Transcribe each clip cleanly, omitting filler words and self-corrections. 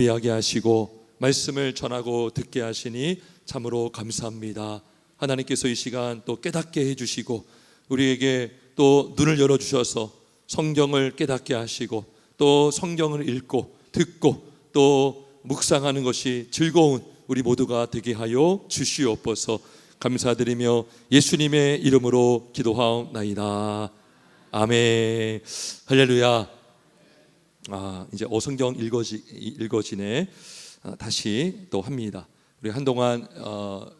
이야기하시고 말씀을 전하고 듣게 하시니 참으로 감사합니다. 하나님께서 이 시간 또 깨닫게 해주시고 우리에게 또 눈을 열어주셔서 성경을 깨닫게 하시고 또 성경을 읽고 듣고 또 묵상하는 것이 즐거운 우리 모두가 되게 하여 주시옵소서. 감사드리며 예수님의 이름으로 기도하옵나이다. 아멘. 할렐루야. 이제 어성경 읽어지네. 다시 또 합니다. 우리 한동안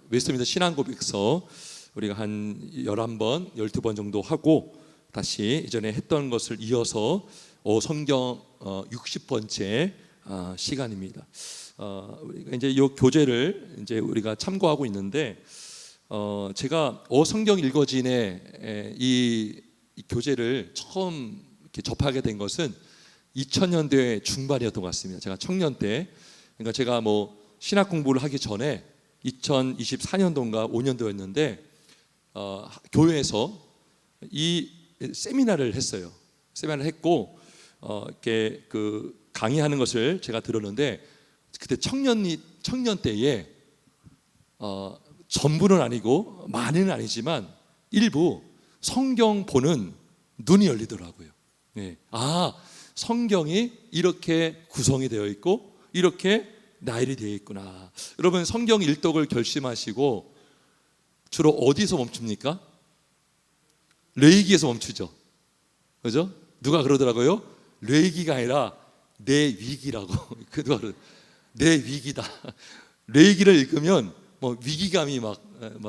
웨스트민스터 신앙고백서 우리가 한 11번, 12번 정도 하고 다시 이전에 했던 것을 이어서 어성경 60번째 시간입니다. 우리가 이제 이 교재를 이제 우리가 참고하고 있는데 제가 어성경 읽어지네 이 교재를 처음 이렇게 접하게 된 것은 2000년대 중반이었던 것 같습니다. 제가 청년 때, 그러니까 제가 뭐 신학 공부를 하기 전에 2024년도인가 5년도였는데 교회에서 이 세미나를 했어요. 세미나를 했고 이렇게 그 강의하는 것을 제가 들었는데 그때 청년 때에 전부는 아니고 많이는 아니지만 일부 성경 보는 눈이 열리더라고요. 네. 성경이 이렇게 구성이 되어 있고 이렇게 나열이 되어 있구나. 여러분 성경 일독을 결심하시고 주로 어디서 멈춥니까? 레위기에서 멈추죠. 그죠? 누가 그러더라고요? 레위기가 아니라 내 위기라고. 내 위기다. 레위기를 읽으면 뭐 위기감이 막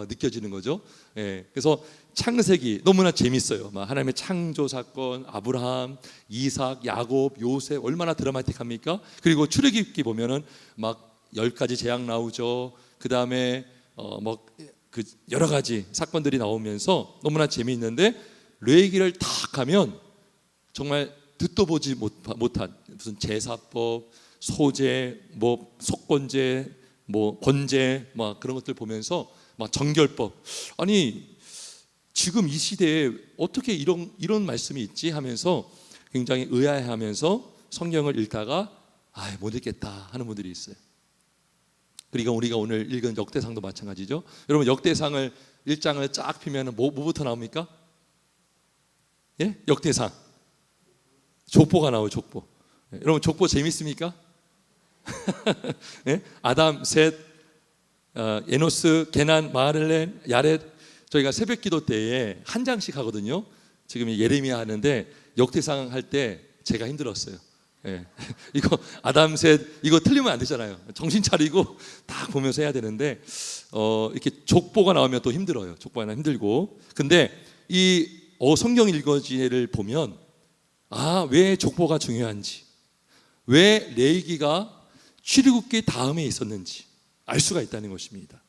느껴지는 거죠. 예, 그래서 창세기 너무나 재밌어요. 하나님의 창조 사건, 아브라함, 이삭, 야곱, 요셉 얼마나 드라마틱합니까? 그리고 출애굽기 보면은 막 10가지 재앙 나오죠. 그 다음에 그 여러 가지 사건들이 나오면서 너무나 재미있는데 레위기를 탁 하면 정말 듣도 보지 못한 무슨 제사법, 소제, 뭐 속건제, 뭐 번제, 막 그런 것들 보면서 막 정결법, 아니 지금 이 시대에 어떻게 이런 말씀이 있지 하면서 굉장히 의아해하면서 성경을 읽다가 못 읽겠다 하는 분들이 있어요. 그러니까 우리가 오늘 읽은 역대상도 마찬가지죠. 여러분 역대상을 1장을 쫙 피면 뭐부터 나옵니까? 예? 역대상 족보가 나와요. 족보. 여러분 족보 재밌습니까? 예? 아담, 셋, 에노스, 게난, 마하랄렐, 야렛. 저희가 새벽기도 때에 한 장씩 하거든요. 지금 예레미야 하는데 역대상 할 때 제가 힘들었어요. 예. 이거 아담, 셋 이거 틀리면 안 되잖아요. 정신 차리고 딱 보면서 해야 되는데 이렇게 족보가 나오면 또 힘들어요. 족보가 나오면 힘들고. 근데 이 성경 읽어지를 보면 왜 족보가 중요한지, 왜 레위기가 출애굽기 다음에 있었는지 알 수가 있다는 것입니다.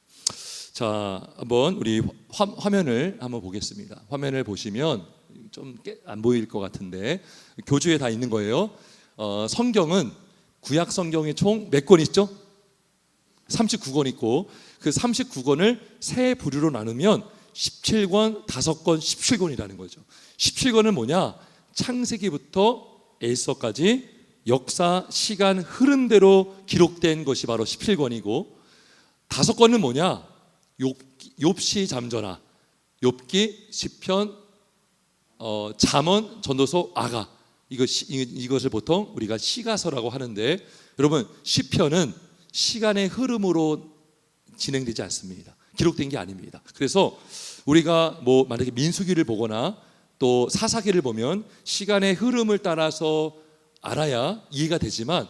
자, 한번 우리 화면을 한번 보겠습니다. 화면을 보시면 좀 안 보일 것 같은데 교주에 다 있는 거예요. 성경은 구약 성경이 총 몇 권 있죠? 39권 있고 그 39권을 세 부류로 나누면 17권, 5권, 17권이라는 거죠. 17권은 뭐냐? 창세기부터 에스더까지 역사, 시간, 흐름대로 기록된 것이 바로 17권이고 5권은 뭐냐? 욥시, 잠언, 욥기, 시편, 잠언, 전도서, 아가. 이것을 보통 우리가 시가서라고 하는데 여러분 시편은 시간의 흐름으로 진행되지 않습니다. 기록된 게 아닙니다. 그래서 우리가 만약에 민수기를 보거나 또 사사기를 보면 시간의 흐름을 따라서 알아야 이해가 되지만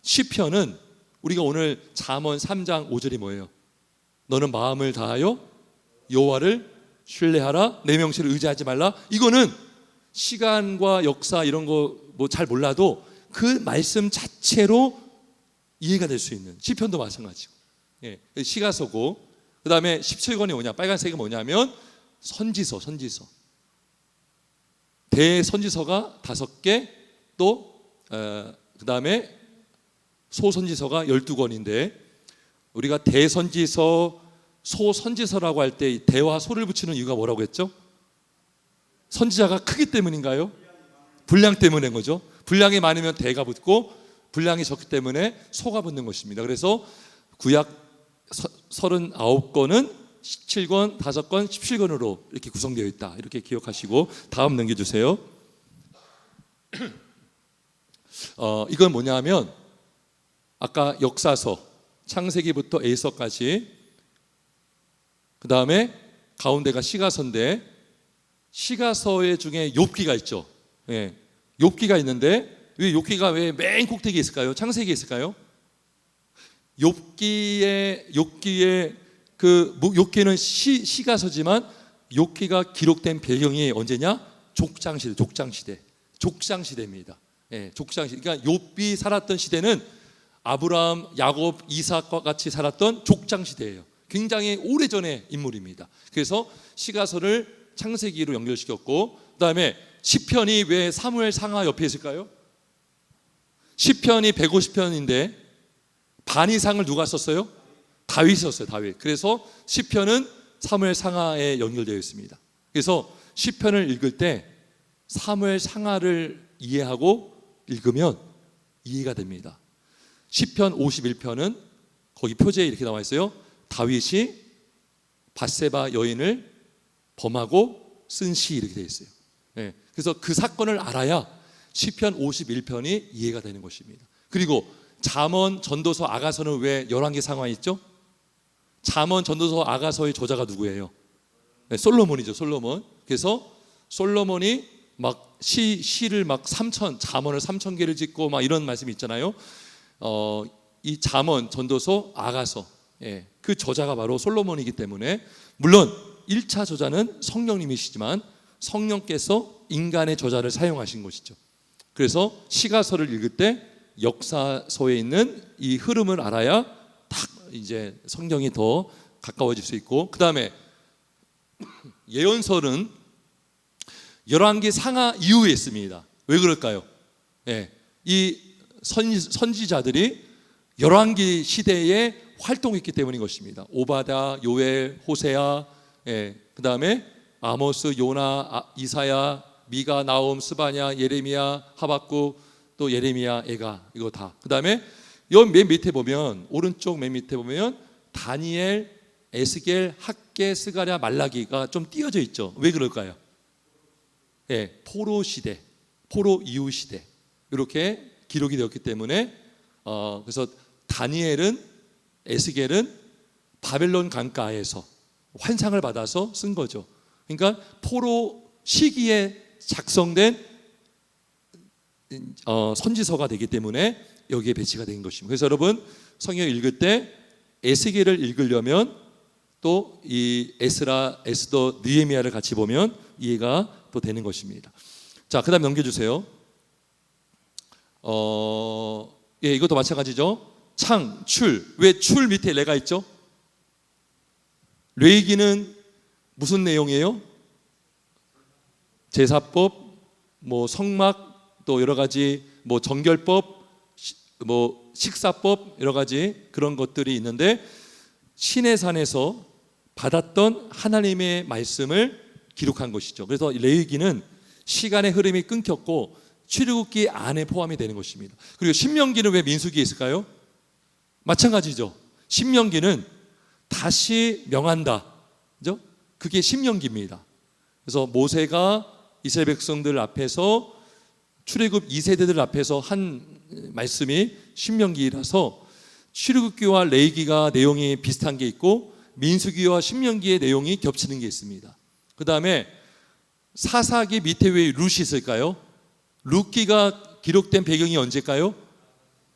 시편은 우리가 오늘 잠언 3장 5절이 뭐예요? 너는 마음을 다하여 여호와를 신뢰하라, 내 명실을 의지하지 말라. 이거는 시간과 역사 이런 거 잘 몰라도 그 말씀 자체로 이해가 될 수 있는 시편도 마찬가지고. 예, 시가서고 그 다음에 17권이 뭐냐? 빨간색이 뭐냐면 선지서. 대선지서가 5개 또 그 다음에 소선지서가 12권인데 우리가 대선지서, 소선지서라고 할 때 대와 소를 붙이는 이유가 뭐라고 했죠? 선지자가 크기 때문인가요? 분량 때문인 거죠. 분량이 많으면 대가 붙고 분량이 적기 때문에 소가 붙는 것입니다. 그래서 구약 39권은 17권, 5권, 17권으로 이렇게 구성되어 있다. 이렇게 기억하시고 다음 넘겨주세요. 이건 뭐냐면 아까 역사서, 창세기부터 에서까지, 그 다음에 가운데가 시가서인데, 시가서의 중에 욥기가 있죠. 예, 욥기가 있는데 왜 욥기가 왜 맨 꼭대기에 있을까요? 창세기에 있을까요? 욥기는 시가서지만 욥기가 기록된 배경이 언제냐? 족장시대입니다. 예, 족장시대. 그러니까 욥이 살았던 시대는 아브라함, 야곱, 이삭과 같이 살았던 족장시대예요. 굉장히 오래전의 인물입니다. 그래서 시가서를 창세기로 연결시켰고, 그다음에 시편이 왜 사무엘 상하 옆에 있을까요? 시편이 150편인데 반 이상을 누가 썼어요? 다윗이 썼어요. 다윗. 그래서 시편은 사무엘 상하에 연결되어 있습니다. 그래서 시편을 읽을 때 사무엘 상하를 이해하고 읽으면 이해가 됩니다. 시편 51편은 거기 표제에 이렇게 나와 있어요. 다윗이 밧세바 여인을 범하고 쓴 시, 이렇게 되어 있어요. 네. 그래서 그 사건을 알아야 시편 51편이 이해가 되는 것입니다. 그리고 잠언, 전도서, 아가서는 왜 11개 상하에 있죠? 잠언, 전도서, 아가서의 저자가 누구예요? 네, 솔로몬이죠. 솔로몬. 그래서 솔로몬이 막 시를 막 잠언을 3,000개를 짓고 막 이런 말씀이 있잖아요. 이 잠언, 전도서, 아가서, 예, 그 저자가 바로 솔로몬이기 때문에, 물론 1차 저자는 성령님이시지만 성령께서 인간의 저자를 사용하신 것이죠. 그래서 시가서를 읽을 때 역사서에 있는 이 흐름을 알아야 딱 이제 성경이 더 가까워질 수 있고, 그 다음에 예언서는 열왕기 상하 이후에 있습니다. 왜 그럴까요? 예, 이 선지자들이 열왕기 시대에 활동했기 때문인 것입니다. 오바다, 요엘, 호세아, 그 다음에 아모스, 요나, 이사야, 미가, 나홈, 스바냐, 예레미야, 하박국, 또 예레미야, 에가, 이거 다. 그 다음에 여기 맨 밑에 보면, 오른쪽 맨 밑에 보면 다니엘, 에스겔, 학개, 스가랴, 말라기가 좀 띄어져 있죠. 왜 그럴까요? 예, 포로 시대, 포로 이후 시대, 이렇게 기록이 되었기 때문에, 그래서 다니엘은, 에스겔은 바벨론 강가에서 환상을 받아서 쓴 거죠. 그러니까 포로 시기에 작성된 선지서가 되기 때문에 여기에 배치가 된 것입니다. 그래서 여러분, 성경 읽을 때 에스겔을 읽으려면 또 이 에스라, 에스더, 느헤미야를 같이 보면 이해가 또 되는 것입니다. 자, 그다음 넘겨주세요. 예, 이것도 마찬가지죠. 창, 출. 왜 출 밑에 레가 있죠? 레위기는 무슨 내용이에요? 제사법, 뭐 성막, 또 여러 가지 뭐 정결법, 뭐 식사법, 여러 가지 그런 것들이 있는데, 시내산에서 받았던 하나님의 말씀을 기록한 것이죠. 그래서 레위기는 시간의 흐름이 끊겼고 출애굽기 안에 포함이 되는 것입니다. 그리고 신명기는 왜 민수기에 있을까요? 마찬가지죠. 신명기는 다시 명한다, 그죠? 그게 신명기입니다. 그래서 모세가 이스라엘 백성들 앞에서, 출애굽 2세대들 앞에서 한 말씀이 신명기라서 출애굽기와 레위기가 내용이 비슷한 게 있고 민수기와 신명기의 내용이 겹치는 게 있습니다. 그 다음에 사사기 밑에 왜 룻이 있을까요? 룻기가 기록된 배경이 언제일까요?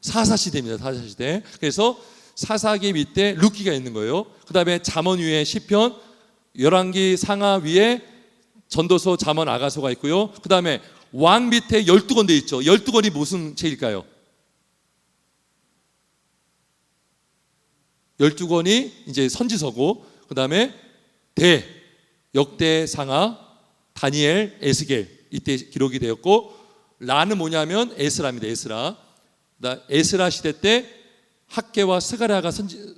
사사시대입니다. 사사시대. 그래서 사사기 밑에 룻기가 있는 거예요. 그 다음에 잠언 위에 시편, 열왕기 상하 위에 전도서, 잠언, 아가서가 있고요. 그 다음에 왕 밑에 12권 되어 있죠. 12권이 무슨 책일까요? 12권이 이제 선지서고, 그 다음에 대, 역대, 상하, 다니엘, 에스겔, 이때 기록이 되었고, 라는 뭐냐면 에스라입니다. 에스라. 에스라 시대 때 학개와 스가랴가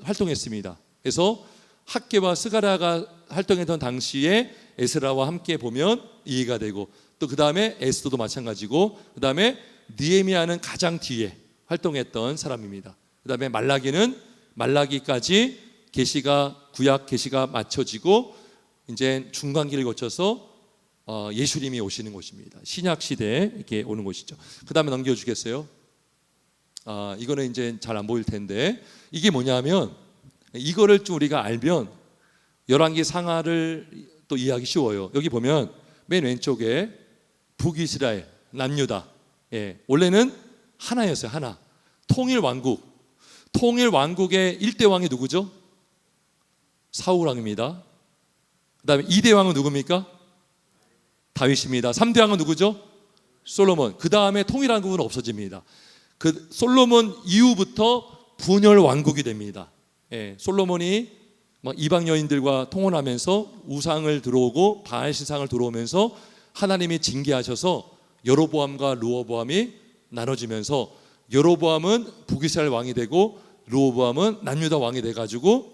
활동했습니다. 그래서 학개와 스가랴가 활동했던 당시에 에스라와 함께 보면 이해가 되고, 또 그 다음에 에스더도 마찬가지고, 그 다음에 느헤미야는 가장 뒤에, 활동했던 사람입니다. 그다음에 말라기는 말라기까지 계시가 구약 계시가 맞춰지고 이제 중간기를 거쳐서 예수님이 오시는 곳입니다. 신약 시대에 이렇게 오는 곳이죠. 그다음에 넘겨주겠어요? 이거는 이제 잘 안 보일 텐데 이게 뭐냐면 이거를 좀 우리가 알면 열왕기 상하를 또 이해하기 쉬워요. 여기 보면 맨 왼쪽에 북이스라엘, 남유다. 원래는 하나였어요. 하나. 통일 왕국. 통일 왕국의 1대 왕이 누구죠? 사울 왕입니다. 그다음에 2대 왕은 누굽니까? 다윗입니다. 3대 왕은 누구죠? 솔로몬. 그다음에 통일 왕국은 없어집니다. 그 솔로몬 이후부터 분열 왕국이 됩니다. 솔로몬이 막 이방 여인들과 통혼하면서 우상을 들어오고 바알 신상을 들어오면서 하나님이 징계하셔서 여로보암과 르호보암이 나눠지면서 여로보암은 북이스라엘 왕이 되고 르호보암은 남유다 왕이 돼가지고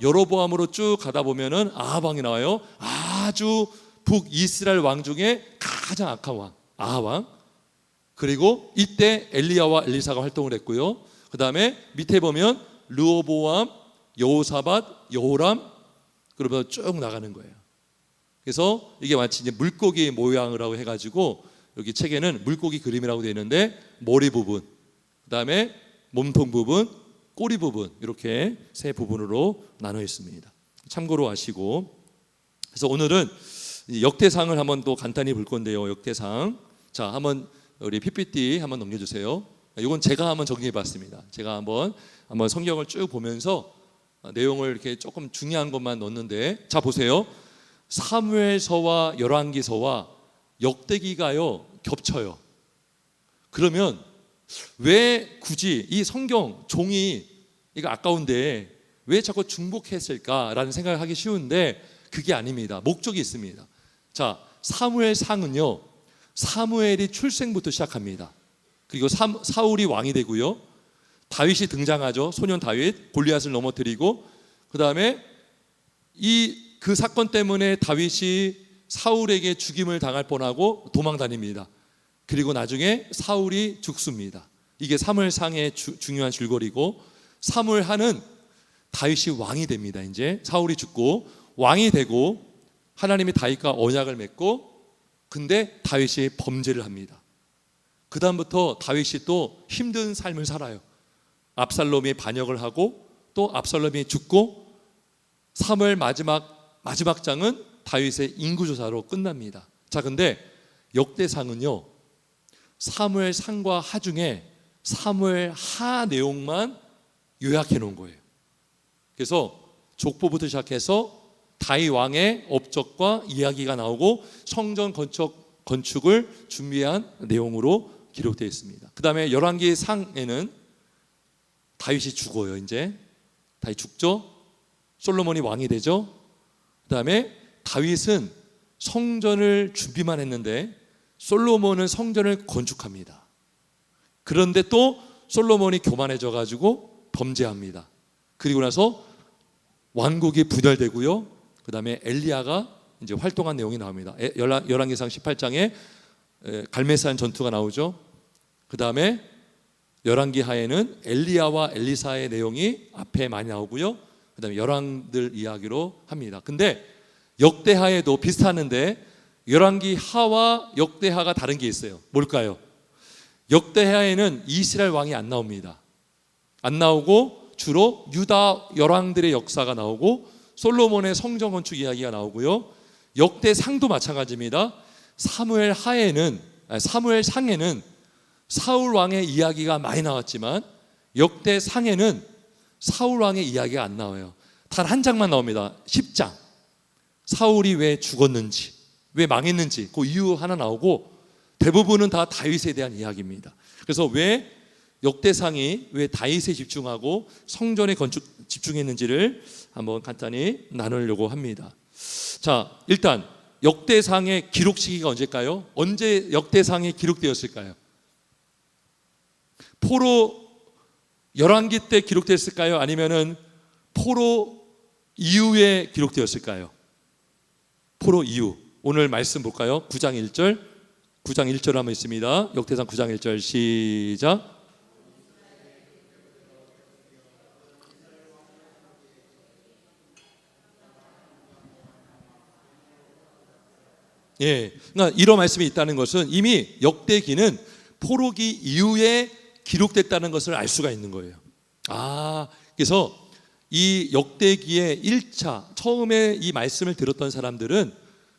여로보암으로 쭉 가다 보면은 아합 왕이 나와요. 아주 북이스라엘 왕 중에 가장 악한 왕 아합 왕. 그리고 이때 엘리야와 엘리사가 활동을 했고요. 그 다음에 밑에 보면 르호보암, 여호사밧, 여호람 그러면서 쭉 나가는 거예요. 그래서 이게 마치 이제 물고기 모양이라고 해가지고 여기 책에는 물고기 그림이라고 되어 있는데 머리 부분, 그 다음에 몸통 부분, 꼬리 부분 이렇게 세 부분으로 나눠 있습니다. 참고로 아시고. 그래서 오늘은 역대상을 한번 또 간단히 볼 건데요. 역대상. 자, 한번 우리 PPT 한번 넘겨주세요. 이건 제가 한번 정리해봤습니다. 제가 한번 성경을 쭉 보면서 내용을 이렇게 조금 중요한 것만 넣었는데, 자 보세요. 사무엘서와 열왕기서와 역대기가요 겹쳐요. 그러면 왜 굳이 이 성경 종이 이거 아까운데 왜 자꾸 중복했을까라는 생각을 하기 쉬운데 그게 아닙니다. 목적이 있습니다. 자, 사무엘상은요 사무엘이 출생부터 시작합니다. 그리고 사울이 왕이 되고요, 다윗이 등장하죠. 소년 다윗 골리앗을 넘어뜨리고, 그 다음에 그 사건 때문에 다윗이 사울에게 죽임을 당할 뻔하고 도망 다닙니다. 그리고 나중에 사울이 죽습니다. 이게 사무엘상의 중요한 줄거리고, 사무엘하는 다윗이 왕이 됩니다. 이제 사울이 죽고 왕이 되고 하나님이 다윗과 언약을 맺고, 근데 다윗이 범죄를 합니다. 그 다음부터 다윗이 또 힘든 삶을 살아요. 압살롬이 반역을 하고 또 압살롬이 죽고, 사무엘 마지막 장은 다윗의 인구조사로 끝납니다. 자, 근데 역대상은요 사무엘 상과 하 중에 사무엘 하 내용만 요약해 놓은 거예요. 그래서 족보부터 시작해서 다윗 왕의 업적과 이야기가 나오고 성전 건축을 준비한 내용으로 기록되어 있습니다. 그 다음에 열왕기 상에는 다윗이 죽어요. 이제 다윗 죽죠. 솔로몬이 왕이 되죠. 그 다음에 다윗은 성전을 준비만 했는데 솔로몬은 성전을 건축합니다. 그런데 또 솔로몬이 교만해져 가지고 범죄합니다. 그리고 나서 왕국이 분열되고요. 그 다음에 엘리야가 이제 활동한 내용이 나옵니다. 열왕기상 18장에 갈멜산 전투가 나오죠. 그 다음에 열왕기 하에는 엘리야와 엘리사의 내용이 앞에 많이 나오고요. 그 다음에 열왕들 이야기로 합니다. 근데 역대하에도 비슷하는데 열왕기 하와 역대하가 다른 게 있어요. 뭘까요? 역대하에는 이스라엘 왕이 안 나옵니다. 안 나오고 주로 유다 열왕들의 역사가 나오고 솔로몬의 성전 건축 이야기가 나오고요. 역대상도 마찬가지입니다. 사무엘 상에는 사울 왕의 이야기가 많이 나왔지만 역대상에는 사울 왕의 이야기가 안 나와요. 단 한 장만 나옵니다. 10장. 사울이 왜 죽었는지, 왜 망했는지 그 이유 하나 나오고, 대부분은 다 다윗에 대한 이야기입니다. 그래서 왜 역대상이 왜 다윗에 집중하고 성전의 건축 집중했는지를 한번 간단히 나누려고 합니다. 자, 일단 역대상의 기록 시기가 언제일까요? 언제 역대상이 기록되었을까요? 포로 열왕기 때 기록됐을까요? 아니면은 포로 이후에 기록되었을까요? 포로 이후. 오늘 말씀 볼까요? 9장 1절 한번 있습니다. 역대상 9장 1절 시작. 예, 그러니까 이런 말씀이 있다는 것은 이미 역대기는 포로기 이후에 기록됐다는 것을 알 수가 있는 거예요. 그래서 이 역대기의 1차 처음에 이 말씀을 들었던 사람들은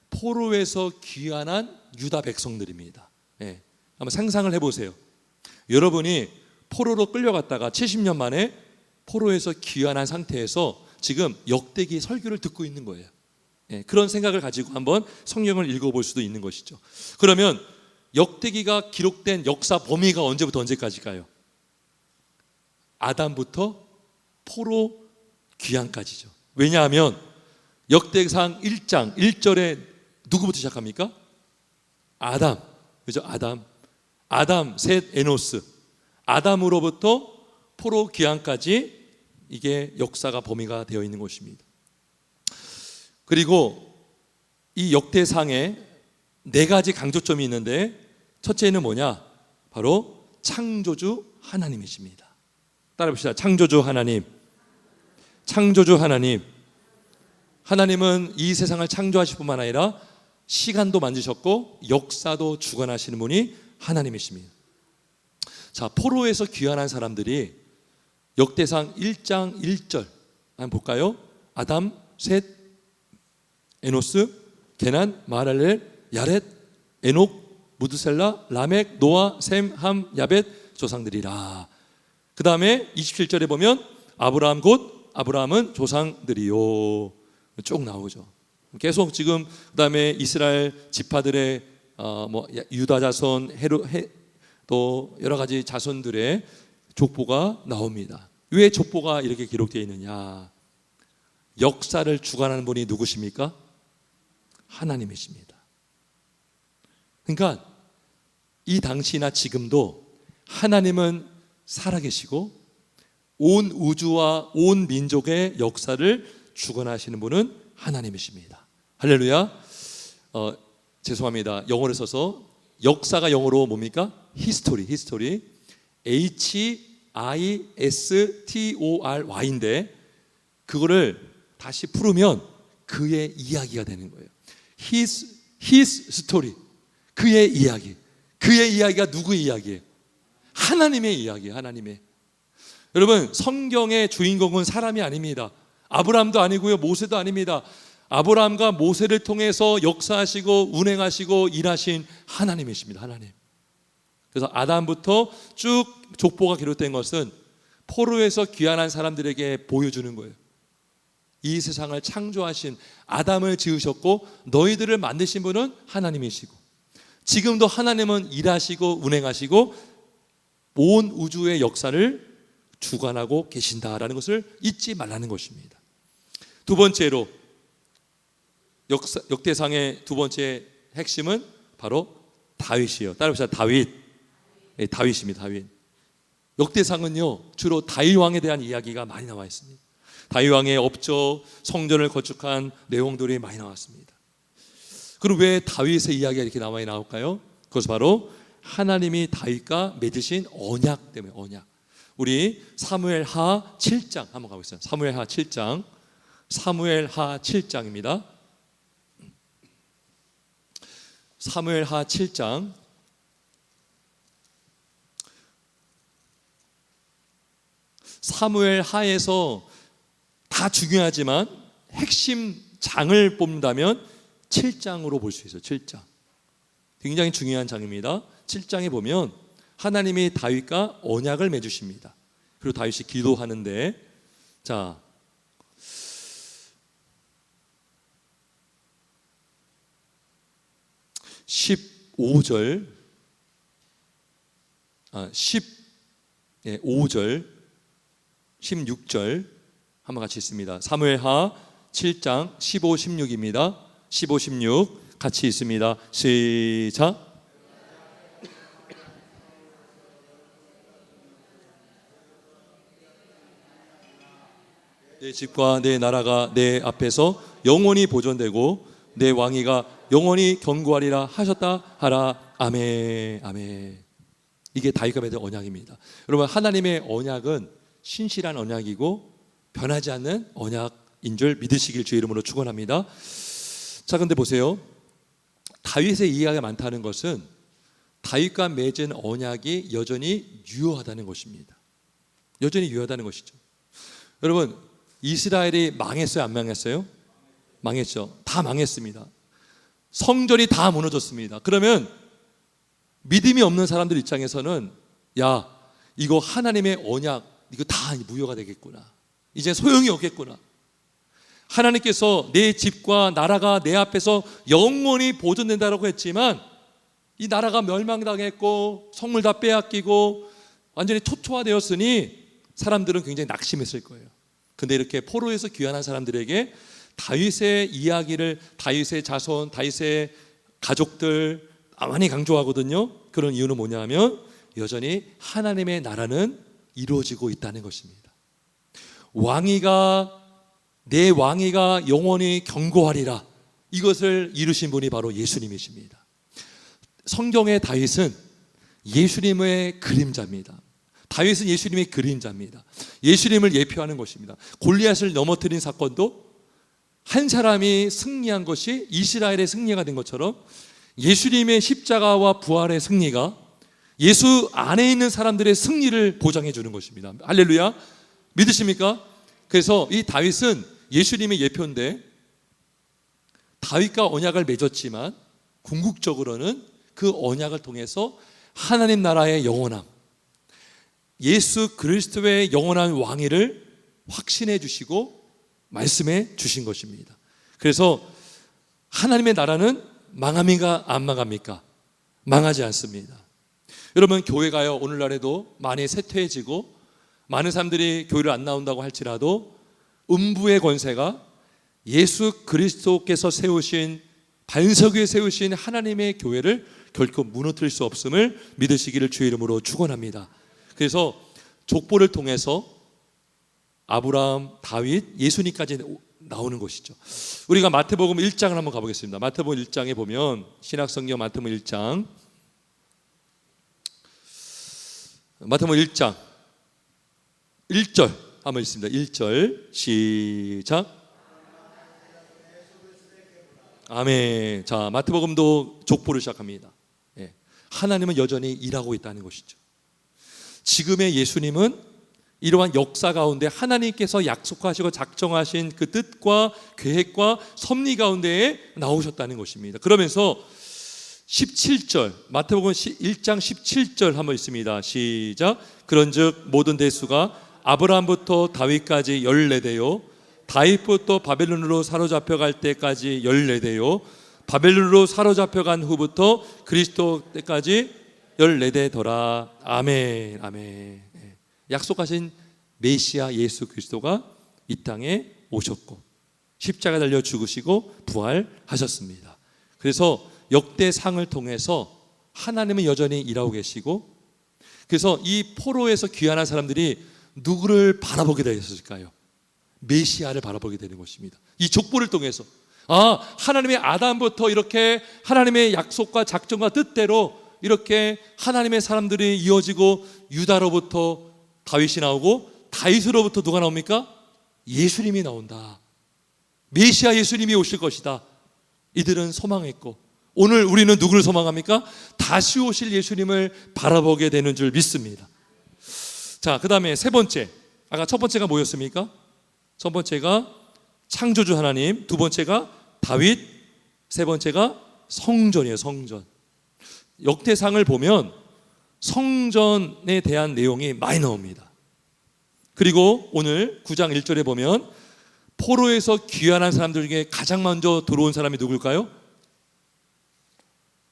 포로에서 귀환한 유다 백성들입니다. 예, 한번 상상을 해보세요. 여러분이 포로로 끌려갔다가 70년 만에 포로에서 귀환한 상태에서 지금 역대기 설교를 듣고 있는 거예요. 예, 그런 생각을 가지고 한번 성경을 읽어볼 수도 있는 것이죠. 그러면 역대기가 기록된 역사 범위가 언제부터 언제까지일까요? 아담부터 포로 귀환까지죠. 왜냐하면 역대상 1장 1절에 누구부터 시작합니까? 아담, 그죠? 아담, 셋, 에노스. 아담으로부터 포로 귀환까지 이게 역사가 범위가 되어 있는 것입니다. 그리고 이 역대상에 4가지 강조점이 있는데 첫째는 뭐냐? 바로 창조주 하나님이십니다. 따라 봅시다. 창조주 하나님. 창조주 하나님. 하나님은 이 세상을 창조하실 뿐만 아니라 시간도 만드셨고 역사도 주관하시는 분이 하나님이십니다. 자, 포로에서 귀환한 사람들이 역대상 1장 1절 한번 볼까요? 아담, 셋, 에노스, 게난, 마할렐, 야렛, 에녹, 무드셀라, 라멕, 노아, 셈, 함, 야벳 조상들이라. 그 다음에 27절에 보면 아브라함 곧 아브라함은 조상들이요. 쭉 나오죠. 계속 지금 그 다음에 이스라엘 지파들의 유다 자손, 또 여러 가지 자손들의 족보가 나옵니다. 왜 족보가 이렇게 기록되어 있느냐? 역사를 주관하는 분이 누구십니까? 하나님이십니다. 그러니까 이 당시나 지금도 하나님은 살아계시고 온 우주와 온 민족의 역사를 주관하시는 분은 하나님이십니다. 할렐루야. 죄송합니다. 영어를 써서 역사가 영어로 뭡니까? 히스토리. HISTORY인데 그거를 다시 풀으면 그의 이야기가 되는 거예요. His story. 그의 이야기. 그의 이야기가 누구의 이야기예요? 하나님의 이야기예요. 하나님의. 여러분, 성경의 주인공은 사람이 아닙니다. 아브라함도 아니고요, 모세도 아닙니다. 아브라함과 모세를 통해서 역사하시고 운행하시고 일하신 하나님이십니다. 하나님. 그래서 아담부터 쭉 족보가 기록된 것은 포로에서 귀환한 사람들에게 보여주는 거예요. 이 세상을 창조하신 아담을 지으셨고 너희들을 만드신 분은 하나님이시고 지금도 하나님은 일하시고 운행하시고 온 우주의 역사를 주관하고 계신다라는 것을 잊지 말라는 것입니다. 두 번째로 역대상의 두 번째 핵심은 바로 다윗이에요. 따라합시다. 다윗. 네, 다윗입니다. 다윗. 역대상은요 주로 다윗 왕에 대한 이야기가 많이 나와 있습니다. 다윗 왕의 업적, 성전을 건축한 내용들이 많이 나왔습니다. 그럼 왜 다윗의 이야기가 이렇게 많이 나올까요? 그것은 바로 하나님이 다윗과 맺으신 언약 때문에. 언약. 우리 사무엘하 7장 한번 가보겠습니다. 사무엘하 7장. 사무엘하 7장입니다. 사무엘하 7장. 사무엘하에서 다 중요하지만 핵심 장을 뽑는다면 7장으로 볼 수 있어요. 7장. 굉장히 중요한 장입니다. 7장에 보면 하나님이 다윗과 언약을 맺으십니다. 그리고 다윗이 기도하는데 자 15절 5절 16절 한번 같이 있습니다. 사무엘하 7장 15, 16입니다. 15, 16 같이 있습니다. 시작. 내 집과 내 나라가 내 앞에서 영원히 보존되고 내 왕위가 영원히 견고하리라 하셨다 하라. 아멘. 아멘. 이게 다윗과 맺은 언약입니다. 여러분, 하나님의 언약은 신실한 언약이고 변하지 않는 언약인 줄 믿으시길 주의 이름으로 축원합니다. 자, 근데 보세요. 다윗의 이야기가 많다는 것은 다윗과 맺은 언약이 여전히 유효하다는 것입니다. 여전히 유효하다는 것이죠. 여러분, 이스라엘이 망했어요, 안 망했어요? 망했죠. 다 망했습니다. 성전이 다 무너졌습니다. 그러면 믿음이 없는 사람들 입장에서는 야, 이거 하나님의 언약 이거 다 무효가 되겠구나, 이제 소용이 없겠구나. 하나님께서 내 집과 나라가 내 앞에서 영원히 보존된다라고 했지만 이 나라가 멸망당했고 성물 다 빼앗기고 완전히 초토화되었으니 사람들은 굉장히 낙심했을 거예요. 근데 이렇게 포로에서 귀환한 사람들에게 다윗의 이야기를, 다윗의 자손, 다윗의 가족들 많이 강조하거든요. 그런 이유는 뭐냐 하면 여전히 하나님의 나라는 이루어지고 있다는 것입니다. 내 왕위가 영원히 견고하리라, 이것을 이루신 분이 바로 예수님이십니다. 성경의 다윗은 예수님의 그림자입니다. 다윗은 예수님의 그림자입니다. 예수님을 예표하는 것입니다. 골리앗을 넘어뜨린 사건도 한 사람이 승리한 것이 이스라엘의 승리가 된 것처럼 예수님의 십자가와 부활의 승리가 예수 안에 있는 사람들의 승리를 보장해 주는 것입니다. 할렐루야, 믿으십니까? 그래서 이 다윗은 예수님의 예표인데 다윗과 언약을 맺었지만 궁극적으로는 그 언약을 통해서 하나님 나라의 영원함, 예수 그리스도의 영원한 왕위를 확신해 주시고 말씀해 주신 것입니다. 그래서 하나님의 나라는 망합니까? 안 망합니까? 망하지 않습니다. 여러분, 교회가요 오늘날에도 많이 쇠퇴해지고 많은 사람들이 교회를 안 나온다고 할지라도 음부의 권세가 예수 그리스도께서 세우신 반석 위에 세우신 하나님의 교회를 결코 무너뜨릴 수 없음을 믿으시기를 주의 이름으로 축원합니다. 그래서 족보를 통해서 아브라함, 다윗, 예수님까지 나오는 것이죠. 우리가 마태복음 1장을 한번 가보겠습니다. 마태복음 1장에 보면 신약성경 마태복음 1장, 마태복음 1장 1절 한번 읽습니다. 1절 시작. 아멘. 자, 마태복음도 족보를 시작합니다. 예. 하나님은 여전히 일하고 있다는 것이죠. 지금의 예수님은 이러한 역사 가운데 하나님께서 약속하시고 작정하신 그 뜻과 계획과 섭리 가운데에 나오셨다는 것입니다. 그러면서 17절, 마태복음 1장 17절 한번 있습니다. 시작. 그런즉 모든 대수가 아브라함부터 다윗까지 14대요, 다윗부터 바벨론으로 사로잡혀 갈 때까지 14대요, 바벨론으로 사로잡혀 간 후부터 그리스도 때까지 14대더라. 아멘. 아멘. 약속하신 메시아 예수 그리스도가 이 땅에 오셨고 십자가 달려 죽으시고 부활하셨습니다. 그래서 역대상을 통해서 하나님은 여전히 일하고 계시고, 그래서 이 포로에서 귀환한 사람들이 누구를 바라보게 되었을까요? 메시아를 바라보게 되는 것입니다. 이 족보를 통해서 하나님의 아담부터 이렇게 하나님의 약속과 작정과 뜻대로 이렇게 하나님의 사람들이 이어지고 유다로부터 다윗이 나오고 다윗으로부터 누가 나옵니까? 예수님이 나온다. 메시아 예수님이 오실 것이다. 이들은 소망했고 오늘 우리는 누구를 소망합니까? 다시 오실 예수님을 바라보게 되는 줄 믿습니다. 자, 그 다음에 세 번째, 아까 첫 번째가 뭐였습니까? 첫 번째가 창조주 하나님, 두 번째가 다윗, 세 번째가 성전이에요. 성전. 역대상을 보면 성전에 대한 내용이 많이 나옵니다. 그리고 오늘 9장 1절에 보면 포로에서 귀환한 사람들 중에 가장 먼저 들어온 사람이 누굴까요?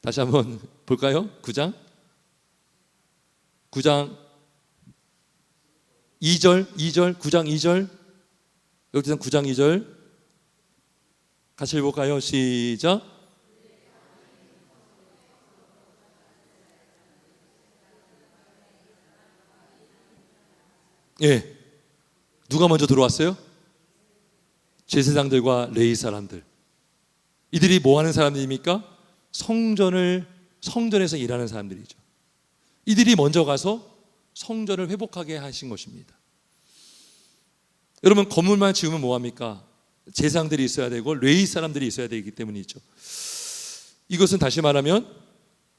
다시 한번 볼까요? 9장 9장 2절 여기서 9장 2절 같이 읽어볼까요? 시작. 예, 누가 먼저 들어왔어요? 제사장들과 레위 사람들. 이들이 뭐 하는 사람들입니까? 성전에서 일하는 사람들이죠. 이들이 먼저 가서 성전을 회복하게 하신 것입니다. 여러분, 건물만 지으면 뭐합니까? 제사장들이 있어야 되고 레위 사람들이 있어야 되기 때문이죠. 이것은 다시 말하면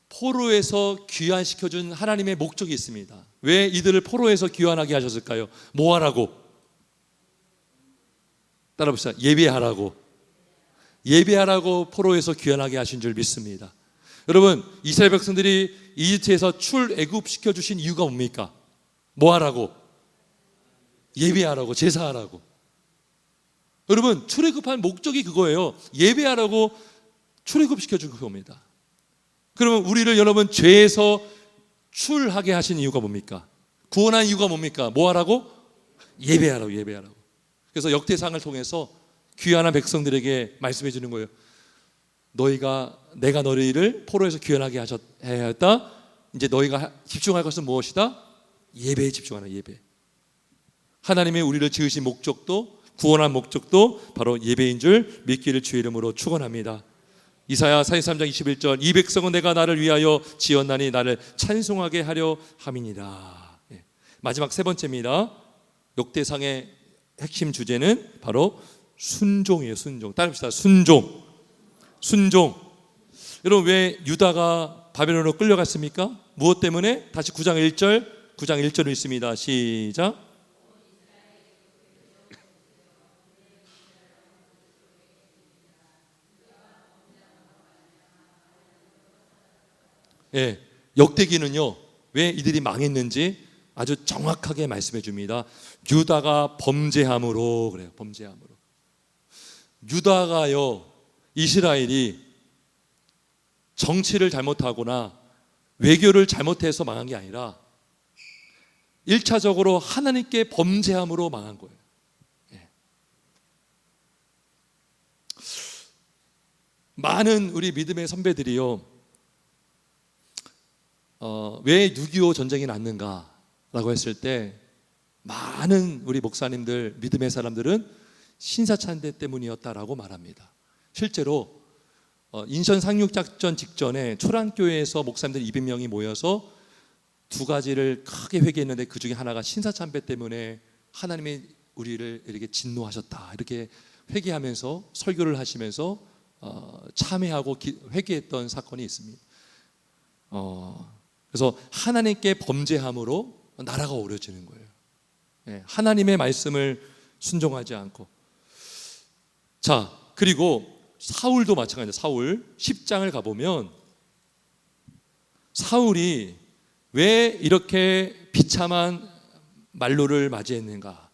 포로에서 귀환시켜준 하나님의 목적이 있습니다. 왜 이들을 포로에서 귀환하게 하셨을까요? 뭐 하라고? 따라 봅시다. 예배하라고. 예배하라고 포로에서 귀환하게 하신 줄 믿습니다. 여러분, 이스라엘 백성들이 이집트에서 출애굽시켜 주신 이유가 뭡니까? 뭐 하라고? 예배하라고, 제사하라고. 여러분, 출애굽한 목적이 그거예요. 예배하라고 출애굽시켜 준 겁니다. 그러면 우리를 여러분 죄에서 출하게 하신 이유가 뭡니까? 구원한 이유가 뭡니까? 뭐 하라고? 예배하라고, 예배하라고. 그래서 역대상을 통해서 귀환한 백성들에게 말씀해 주는 거예요. 내가 너희를 포로에서 귀환하게 하였다. 이제 너희가 집중할 것은 무엇이다? 예배에 집중하라, 예배. 하나님의 우리를 지으신 목적도, 구원한 목적도 바로 예배인 줄 믿기를 주의 이름으로 축원합니다. 이사야 43장 21절, 이 백성은 내가 나를 위하여 지었나니 나를 찬송하게 하려 함이니라. 마지막 세 번째입니다. 역대상의 핵심 주제는 바로 순종이에요. 순종. 따라합시다. 순종. 순종. 여러분, 왜 유다가 바벨론으로 끌려갔습니까? 무엇 때문에? 다시 9장 1절 읽습니다. 시작. 예, 역대기는요, 왜 이들이 망했는지 아주 정확하게 말씀해 줍니다. 유다가 범죄함으로 그래요. 범죄함으로. 유다가요, 이스라엘이 정치를 잘못하거나 외교를 잘못해서 망한 게 아니라 1차적으로 하나님께 범죄함으로 망한 거예요. 예. 많은 우리 믿음의 선배들이요, 왜 6.25 전쟁이 났는가 라고 했을 때 많은 우리 목사님들, 믿음의 사람들은 신사참배 때문이었다라고 말합니다. 실제로 인천 상륙작전 직전에 초란교회에서 목사님들 200명이 모여서 두 가지를 크게 회개했는데 그 중에 하나가 신사참배 때문에 하나님이 우리를 이렇게 진노하셨다, 이렇게 회개하면서 설교를 하시면서 참회하고 회개했던 사건이 있습니다. 그래서 하나님께 범죄함으로 나라가 어려지는 거예요. 예, 하나님의 말씀을 순종하지 않고. 자, 그리고 사울도 마찬가지예요. 사울 10장을 가보면 사울이 왜 이렇게 비참한 만로를 맞이했는가?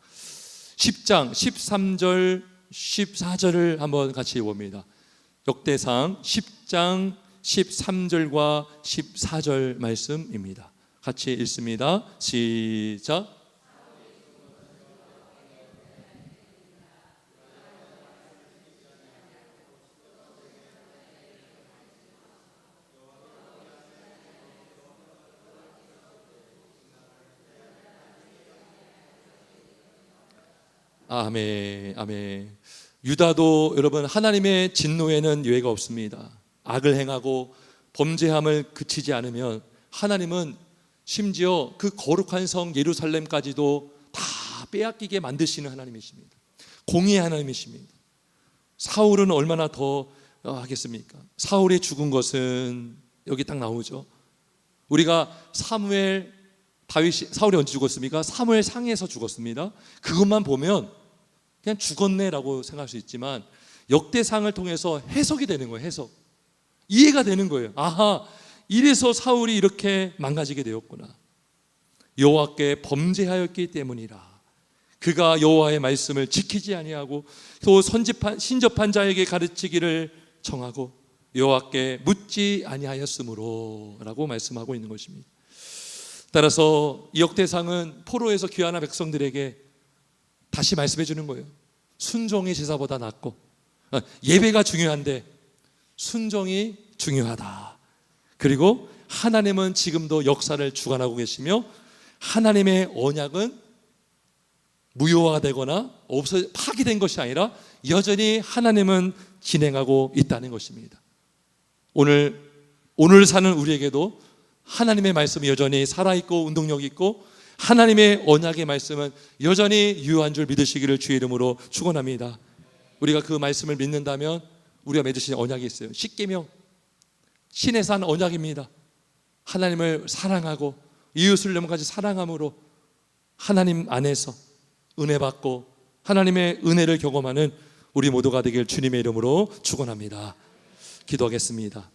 10장 13절 14절을 한번 같이 봅니다. 역대상 10장 13절과 14절 말씀입니다. 같이 읽습니다. 시작. 아멘, 아멘. 유다도 여러분 하나님의 진노에는 예외가 없습니다. 악을 행하고 범죄함을 그치지 않으면 하나님은 심지어 그 거룩한 성 예루살렘까지도 다 빼앗기게 만드시는 하나님이십니다. 공의의 하나님이십니다. 사울은 얼마나 더 하겠습니까? 사울이 죽은 것은 여기 딱 나오죠. 우리가 사울이 언제 죽었습니까? 사무엘 상에서 죽었습니다. 그것만 보면 그냥 죽었네라고 생각할 수 있지만 역대상을 통해서 해석이 되는 거예요. 해석. 이해가 되는 거예요. 아하, 이래서 사울이 이렇게 망가지게 되었구나. 여호와께 범죄하였기 때문이라. 그가 여호와의 말씀을 지키지 아니하고 또 신접한 자에게 가르치기를 정하고 여호와께 묻지 아니하였으므로 라고 말씀하고 있는 것입니다. 따라서 이 역대상은 포로에서 귀환한 백성들에게 다시 말씀해 주는 거예요. 순종이 제사보다 낫고 예배가 중요한데 순종이 중요하다. 그리고 하나님은 지금도 역사를 주관하고 계시며 하나님의 언약은 무효화되거나 파기된 것이 아니라 여전히 하나님은 진행하고 있다는 것입니다. 오늘 사는 우리에게도 하나님의 말씀이 여전히 살아있고 운동력 있고 하나님의 언약의 말씀은 여전히 유효한 줄 믿으시기를 주의 이름으로 축원합니다. 우리가 그 말씀을 믿는다면 우리가 맺으신 언약이 있어요. 십계명. 신의 산 언약입니다. 하나님을 사랑하고 이웃을 넘어까지 사랑함으로 하나님 안에서 은혜 받고 하나님의 은혜를 경험하는 우리 모두가 되길 주님의 이름으로 축원합니다. 기도하겠습니다.